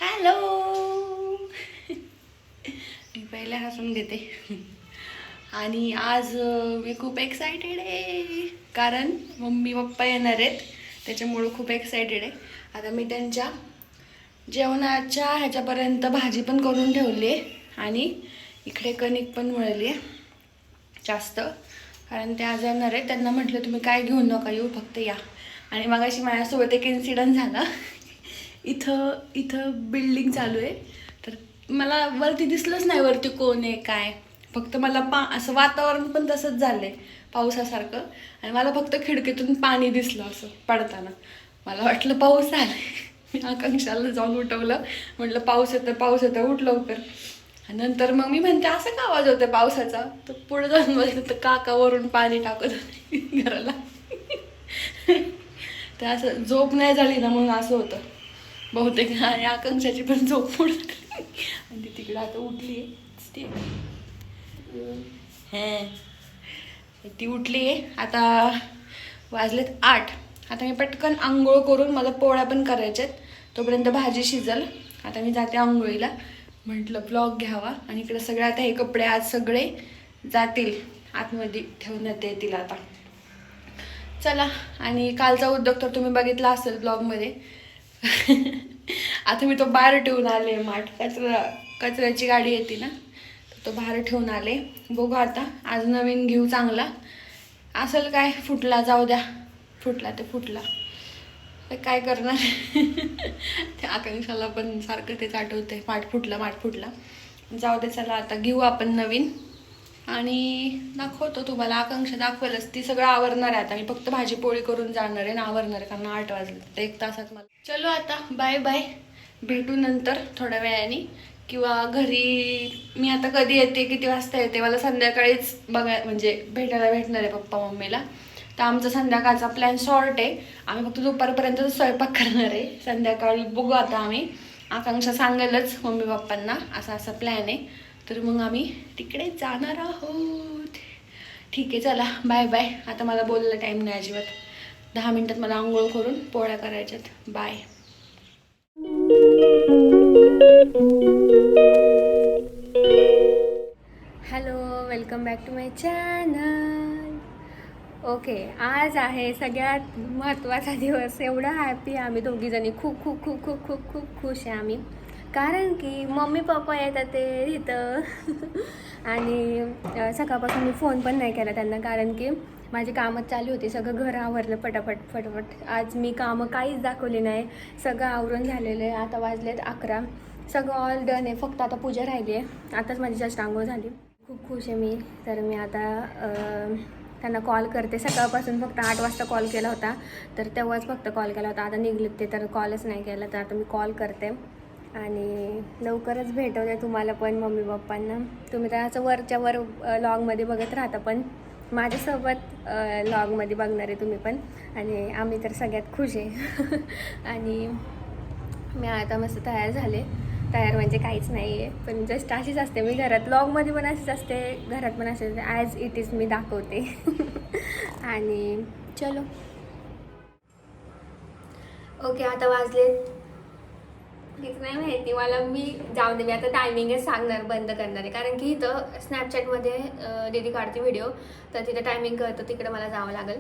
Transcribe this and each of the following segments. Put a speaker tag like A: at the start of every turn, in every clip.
A: Hello. मी पहिले हसून घेते. आणि आज मी खूप एक्सायटेड आहे कारण मम्मी पप्पा येणार आहेत, त्याच्यामुळं खूप एक्सायटेड आहे. आता मी त्यांच्या जेवणाच्या ह्याच्यापर्यंत भाजी पण करून ठेवली आहे आणि इकडे कणिक पण मळली आहे जास्त, कारण ते आज येणार आहे. त्यांना म्हटलं तुम्ही काय घेऊन नका येऊ, फक्त या. आणि मगाशी माझ्यासोबत एक इन्सिडंट झाला. इथं बिल्डिंग चालू आहे, तर मला वरती दिसलंच नाही वरती कोण आहे काय. फक्त मला असं वातावरण पण तसंच झालंय पावसासारखं, आणि मला फक्त खिडकीतून पाणी दिसलं असं पडताना. मला वाटलं पाऊस आलाय. मी आकांक्षाला जाऊन उठवलं, म्हटलं पाऊस येतं उठ लवकर. आणि नंतर मग मी म्हणते असं का आवाज होतोय पावसाचा, तर पुढे जाऊन बघितलं तर काकावरून पाणी टाकत होते घराला. तर असं झोप नाही झाली ना म्हणून असं होतं बहुतेक. आणि आकांक्षाची पण झोप मोडली आणि ती तिकडं आता उठली आहे. ती उठली आहे. आता वाजलेत 8. आता मी पटकन आंघोळ करून मला पोळ्या पण करायच्यात, तोपर्यंत भाजी शिजल. आता मी जाते आंघोळीला. म्हटलं ब्लॉग घ्यावा. आणि इकडे सगळे आता हे कपडे आज सगळे जातील आतमध्ये ठेवण्यात येतील आता. चला. आणि कालचा उद्योग तर तुम्ही बघितला असेल ब्लॉगमध्ये. आता मी तो बाहेर ठेवून आले. कचऱ्याची गाडी येते ना, तो बाहेर ठेवून आले. बघू आता आज नवीन घेऊ चांगला. असेल काय फुटला, जाऊ द्या, फुटला ते फुटला, काय करणार. त्या आकांक्षाला पण सारखं तेच आठवतंय, माठ फुटला. जाऊ दे, चला आता घेऊ आपण नवीन. आणि दाखवतो तुम्हाला. आकांक्षा दाखवेलच, ती सगळं आवरणार आहे. आता मी फक्त भाजी पोळी करून जाणार आहे ना, आवरणार आहे, कारण 8 वाजले. तर 1 तासात मला. चलो आता बाय बाय, भेटू नंतर थोड्या वेळाने. किंवा घरी मी आता कधी येते, किती वाजता येते, मला संध्याकाळीच म्हणजे भेटायला भेटणार आहे पप्पा मम्मीला. तर आमचा संध्याकाळचा प्लॅन शॉर्ट आहे. आम्ही फक्त दुपारपर्यंत स्वयंपाक करणार आहे. संध्याकाळी बघू आता आम्ही. आकांक्षा सांगेलच मम्मी पप्पांना असा प्लॅन आहे, तर मग आम्ही तिकडे जाणार आहोत. ठीक आहे, चला बाय बाय. आता मला बोलायला टाईम नाही अजिबात. 10 मिनिटात मला आंघोळ करून पोळ्या करायच्यात. Bye. Hello, welcome back to my channel. Okay, आज आहे सगळ्यात महत्त्वाचा दिवस. एवढा हॅपी आम्ही दोघीजणी, खूप खूप खूप खूप खूप खूप खुश आहे आम्ही, कारण की मम्मी पप्पा येतात ते इथं. आणि सकाळपासून मी फोन पण नाही केला त्यांना, कारण की माझी कामं चालू होती. सगळं घर आवरलं फटाफट. आज मी कामं काहीच दाखवली नाही, सगळं आवरून झालेलं आहे. आता वाजलेत 11, सगळं ऑल डन आहे. फक्त आता पूजा राहिली आहे. आताच माझी जस्ट आंघोळ झाली. खूप खुश आहे मी. तर मी आता त्यांना कॉल करते. सकाळपासून फक्त 8 वाजता कॉल केला होता, तर तेव्हाच फक्त कॉल केला होता. आता निघलेत ते, तर कॉलच नाही केला. तर आता मी कॉल करते आणि लवकरच भेटवते तुम्हाला पण मम्मी पप्पांना. तुम्ही तर असं वरच्या वर लॉगमध्ये बघत राहता, पण माझ्यासोबत लॉगमध्ये बघणार आहे तुम्ही पण. आणि आम्ही तर सगळ्यात खुश आहे. आणि मी आता मस्त तयार झाले. तयार म्हणजे काहीच नाही आहे, पण जस्ट अशीच असते मी घरात. ब्लॉगमध्ये पण अशीच असते, घरात पण असेच ॲज इट इज मी दाखवते. आणि चलो. ओके, आता वाजले हेच नाही माहिती मला. मी जाऊ दे, मी आता टायमिंगच सांगणार, बंद करणार आहे. कारण की इथं स्नॅपचॅटमध्ये दीदी काढते व्हिडिओ, तर तिथं टायमिंग कळतं, तिकडं मला जावं लागेल.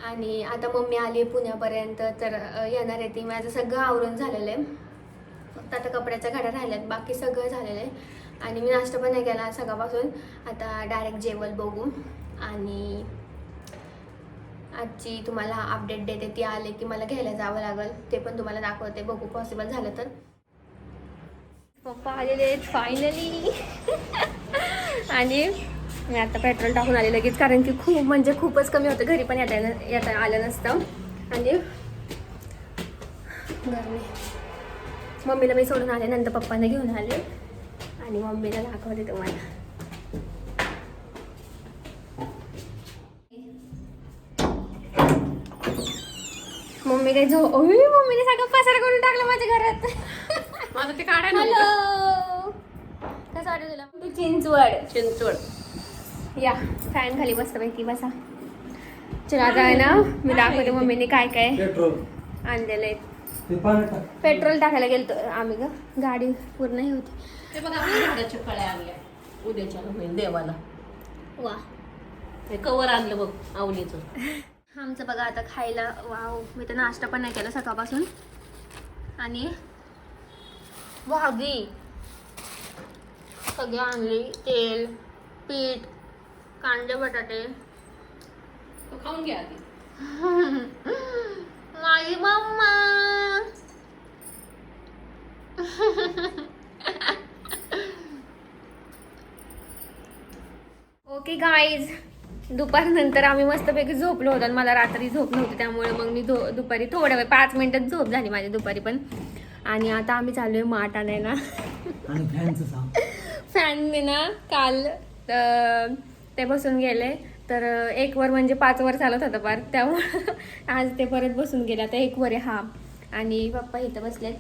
A: आणि आता मम्मी आली आहे पुण्यापर्यंत, तर येणार आहे ती. माझं सगळं आवरून झालेलं आहे, फक्त आता कपड्याच्या घड्या राहिल्यात, बाकी सगळं झालेलं आहे. आणि मी नाश्ता पण नाही केला सकाळपासून. आता डायरेक्ट जेवण बघू. आणि आजची तुम्हाला अपडेट देते, ती आले की मला घ्यायला जावं लागेल, ते पण तुम्हाला दाखवते. बघू पॉसिबल झालं तर. पप्पा आलेले आहेत फायनली. आणि मी आता पेट्रोल टाकून आले लगेच, कारण की खूपच कमी होतं. घरी पण येता आलं नसतं. आणि गरमी. मम्मीला मी सोडून आले, नंतर पप्पांना घेऊन आले आणि मम्मीला दाखवते तुम्हाला. मम्मी काय मम्मीने सगळं पसार करून टाकलं माझ्या घरात.
B: माझं ते काढायला.
A: हॅलो, कसं वाटतं तुला? तू चिंचवड या फॅन खाली मस्तपैकी बसा. चला, आता आहे ना मी दाखवते मम्मीने काय काय आणलेलं आहे.
C: ते पाणी टाक.
A: पेट्रोल टाकायला गेलतो आम्ही ग, गाडी पूर्ण हे होती.
B: ते बघा आपल्या झाडाच्या कळ्या आणल्या उद्याच्या होईल देवाला.
A: वा,
B: हे कवर आणलं बघ आवलीचं.
A: आमचं बघा आता खायला. वाव, मी तर नाश्ता पण नाही केला सकाळपासून. आणि भाजी सगळे आणली, तेल, पीठ, कांदे, बटाटे.
B: तो खाऊन घ्या आधी.
A: माझी मम्मा. ओके गाईज, दुपारनंतर आम्ही मस्तपैकी झोपलो होतो आणि मला रात्री झोप नव्हती, त्यामुळे मग मी दुपारी थोड्या वेळ 5 मिनिटात झोप झाली माझी दुपारी पण. आणि आता आम्ही चालू आहे माठ आणायला.
C: आणि फॅनचं सांग.
A: फॅनने ना काल ते बसून गेले, तर 1 वर म्हणजे 5 वर चालत होता पार, त्यामुळे आज ते परत बसून गेले. आता 1 वर आहे हा. आणि पप्पा इथं बसलेत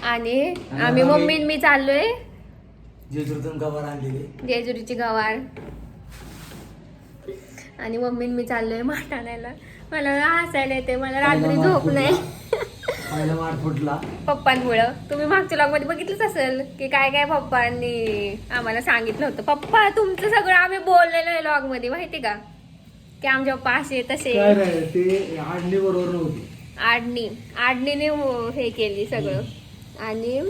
A: आणि आम्ही मम्मी मी चाललोय
C: जेजुरीतून गवार आणलेली.
A: जेजुरीची गवार. आणि मम्मी मी चाललोय माठ आणायला. मला हसायला येते, मला रात्री झोप नाही.
C: पहिला माठ फुटला
A: पप्पांमुळं. तुम्ही मागच्या लॉग मध्ये बघितलंच असेल की काय काय पप्पांनी आम्हाला सांगितलं होतं. पप्पा तुमचं सगळं आम्ही बोललेलो आहे लॉग मध्ये, माहिती का, की आमच्या पप्पा असे तसे.
C: काय नाही, ते आडणी बरोबर नव्हती.
A: आडणीने हे केली सगळं. आणि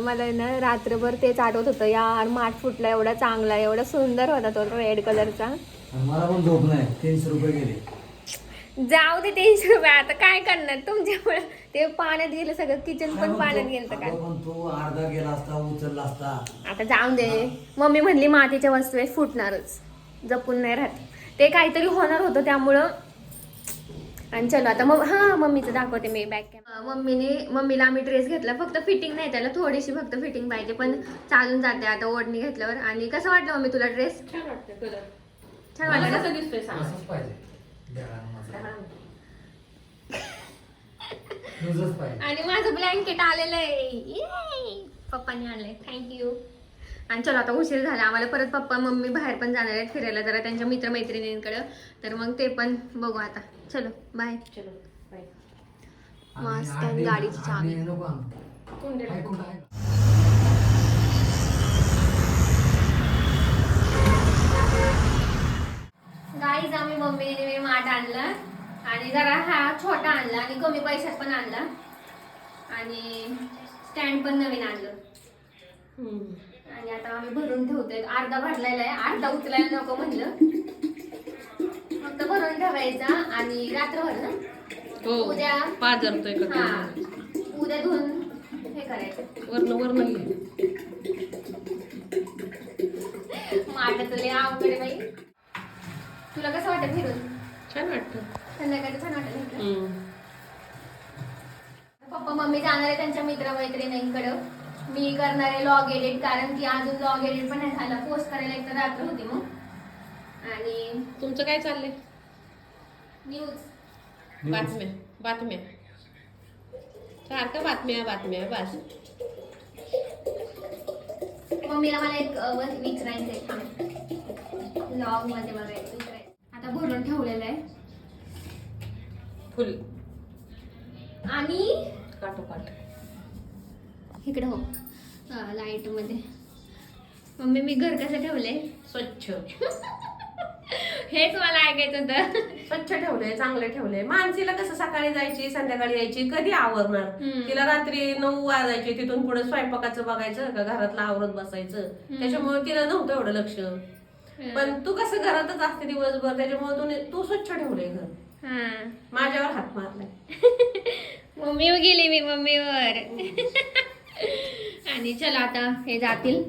A: मला ना रात्रभर तेच आठवत होतं, यार माठ फुटला, एवढा चांगला, एवढा सुंदर होता तो रेड कलरचा.
C: आणि मला पण झोप नाही. 300 रुपये गेले.
A: जाऊ दे 300 रुपये, आता काय करणार तुमच्यामुळे. ते पाण्यात गेलं सगळं, किचन पण पाण्यात गेलं. तर काय,
C: पण तू अर्धा गेला असता, उचलला असता.
A: आता जाऊन दे. मम्मी म्हणली मातीच्या वस्तू आहेत, फुटणारच, जपून नाही राहत. ते काहीतरी होणार होतं त्यामुळं. आणि चलो आता मग मम्मीचं दाखवते मी बॅक कॅमेरा. मम्मीला आम्ही ड्रेस घेतला, फक्त फिटिंग नाही त्याला, थोडीशी फक्त फिटिंग पाहिजे, पण चालून जाते आता ओढणी घेतल्यावर. आणि कसं वाटलं मम्मी तुला ड्रेस?
B: छान वाटतं कलर.
A: छान
B: मला
A: वाटलं
B: कसं दिसतोय सांग.
C: असंच पाहिजे. तुझंच पाहिजे.
A: आणि माझं ब्लँकेट आलेलं आहे, पप्पांनी आणलंय, थँक्यू. आणि चलो आता उशीर झाला आम्हाला, परत पप्पा मम्मी बाहेर पण जाणार आहेत फिरायला जरा त्यांच्या मित्रमैत्रिणींकडं, तर मग ते पण बघू आता. चलो बाय.
B: चलो बाय.
A: मस्त आहे गाडीची चावी.
C: नको आण.
B: कोण देणार?
C: ऐकून आहे.
A: गाईज आम्ही मम्मीने माठ आणला आणि जरा हा छोटा आणला आणि कमी पैशात पण आणला. आणि स्टँड पण नवीन आणलं. आणि आता आम्ही भरून ठेवतोय. अर्धा भरलेला आहे, अर्धा उचलायला नको म्हणलं, फक्त भरून ठेवायचा. आणि रात्रभर ना उद्या
B: पाजरतोय का
A: हा, उद्या धुवून हे करायचं.
B: वर्ण
A: माठाचं लय अवघड आहे बाई. तुला कसं वाटतं फिरून?
B: छान वाटतं.
A: संध्याकाळी छान वाटतं. पप्पा मम्मी जाणार आहे त्यांच्या मित्रमैत्रिणींकडं. मी करणार आहे लॉग एडिट, कारण की अजून लॉग एडिट पण नाही झाला. पोस्ट करायला एक तर रात्र होती मग. आणि
B: तुमचं काय चाललंय?
A: न्यूज
B: बातम्या सारखं बातम्या बस.
A: मम्मीला मला एक विचारायचंय, लॉग मध्ये मला एक विचारायचं. आता भरून ठेवलेलं आहे
B: फुल
A: आणि
B: काटोकाट
A: इकडे हो लाईट मध्ये. मम्मी मी घर कसं ठेवलंय?
B: स्वच्छ.
A: हेच मला ऐकायचं होतं.
B: स्वच्छ ठेवलंय, चांगलं ठेवलंय. मानसीला कसं सकाळी जायची संध्याकाळी यायची, कधी आवरणार? तिला रात्री 9 वाजायचे, तिथून पुढे स्वयंपाकाचं बघायचं का घरातलं आवरत बसायचं, त्याच्यामुळे तिला नव्हतं एवढं लक्ष. पण तू कसं घरातच असते दिवसभर, त्याच्यामुळे तू स्वच्छ ठेवलंय घर. माझ्यावर हात मारलाय.
A: मम्मीवर गेली मी, मम्मीवर. आणि चला आता हे जातील.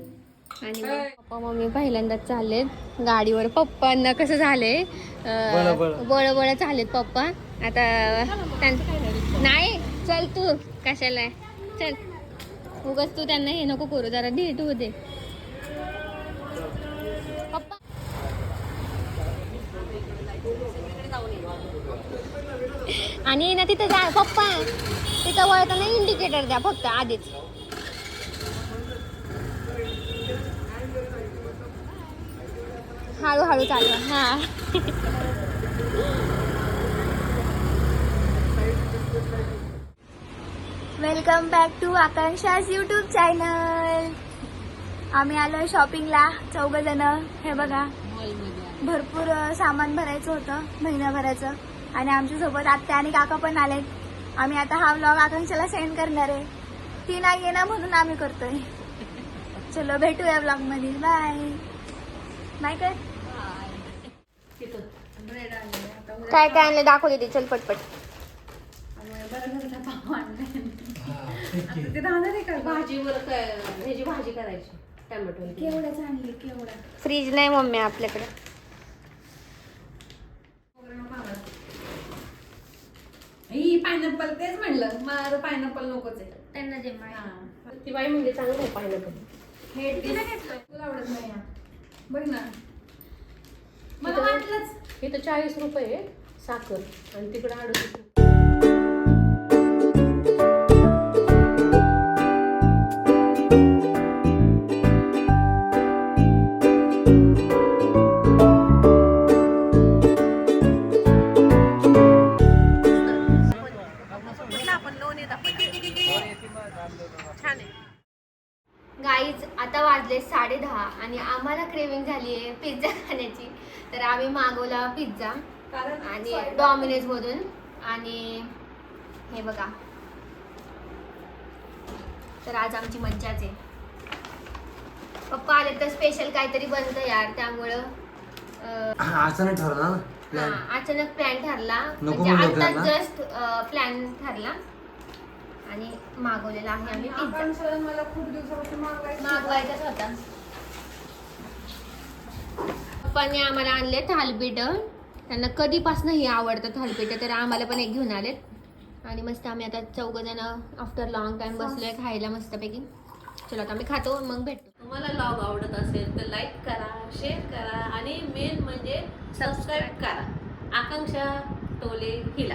A: आणि पप्पा मम्मी पहिल्यांदाच चाललेत गाडीवर. पप्पांना कसं झालंय, बळ चाललेत पप्पा आता. नाही चल तू कशाला, चल उगाच तू त्यांना हे नको करू, जरा ढीट होऊ दे पप्पा. आणि ना तिथं जा पप्पा, तिथं वळताना इंडिकेटर द्या फक्त आधीच. हळूहळू चालू. हा
D: welcome back to Akanksha's YouTube channel. आम्ही आलो शॉपिंगला 4 जण. हे बघा भरपूर सामान भरायचं होतं महिन्याभराचं आणि आमच्यासोबत आत्या आणि काका पण आलेत. आम्ही आता हा व्लॉग आकांक्षाला सेंड करणार आहे. ती नाही आहे ना म्हणून आम्ही करतोय. चलो भेटूया व्लॉग मध्ये. बाय बाय कर. काय काय आणलं दाखव दे. चल पटपट.
B: भाजीवर काय ह्याची भाजी करायची टोमॅटो.
A: केवढ्याच आणले केवढा.
D: फ्रीज नाही मम्मी आपल्याकडे.
A: पायनॅपल तेच म्हणलं मला पायनॅपल नकोच आहे.
D: त्यांना जे
B: ती बाई म्हणजे चांगलं आहे पाहिलं.
A: हे तिला घेतलं तुला आवडत नाही हा. बघ ना मला वाटलंच.
B: इथं 40 रुपये आहे साखर आणि तिकडे 38 रुपये.
D: गाईज आता वाजले 10:30 आणि आम्हाला क्रेविंग झाली आहे पिझ्झा खाण्याची. तर आम्ही मागवला पिझ्झा आणि डॉमिनोज मधून. आणि हे बघा तर आज आमची मज्जाच आहे. पप्पा आले तर स्पेशल काहीतरी बनतं यार. त्यामुळं
C: असं ठरलं ना प्लॅन.
D: अचानक प्लॅन ठरला.
C: नको
D: म्हणजे
C: म्हणलं
D: आता
C: plan ना?
D: जस्ट प्लॅन ठरला आणि मागवलेला आहे आम्ही पिझ्झा.
A: मला खूप दिवसापासून
D: मागवायचाच होता. पप्पांनी आम्हाला आणले थालपीठ. त्यांना कधीपासून हे आवडतं थालपीठ. तर आम्हाला पण एक घेऊन आलेत. आणि मस्त आम्ही आता 4 जण आफ्टर लॉंग टाइम बसलोय खायला मस्तपैकी. चलो आता आम्ही खातो मग भेटतो.
B: तुम्हाला ब्लॉग आवडत असेल तर लाईक करा, शेअर करा आणि मेन म्हणजे सबस्क्राईब करा. आकांक्षा टोले हिला.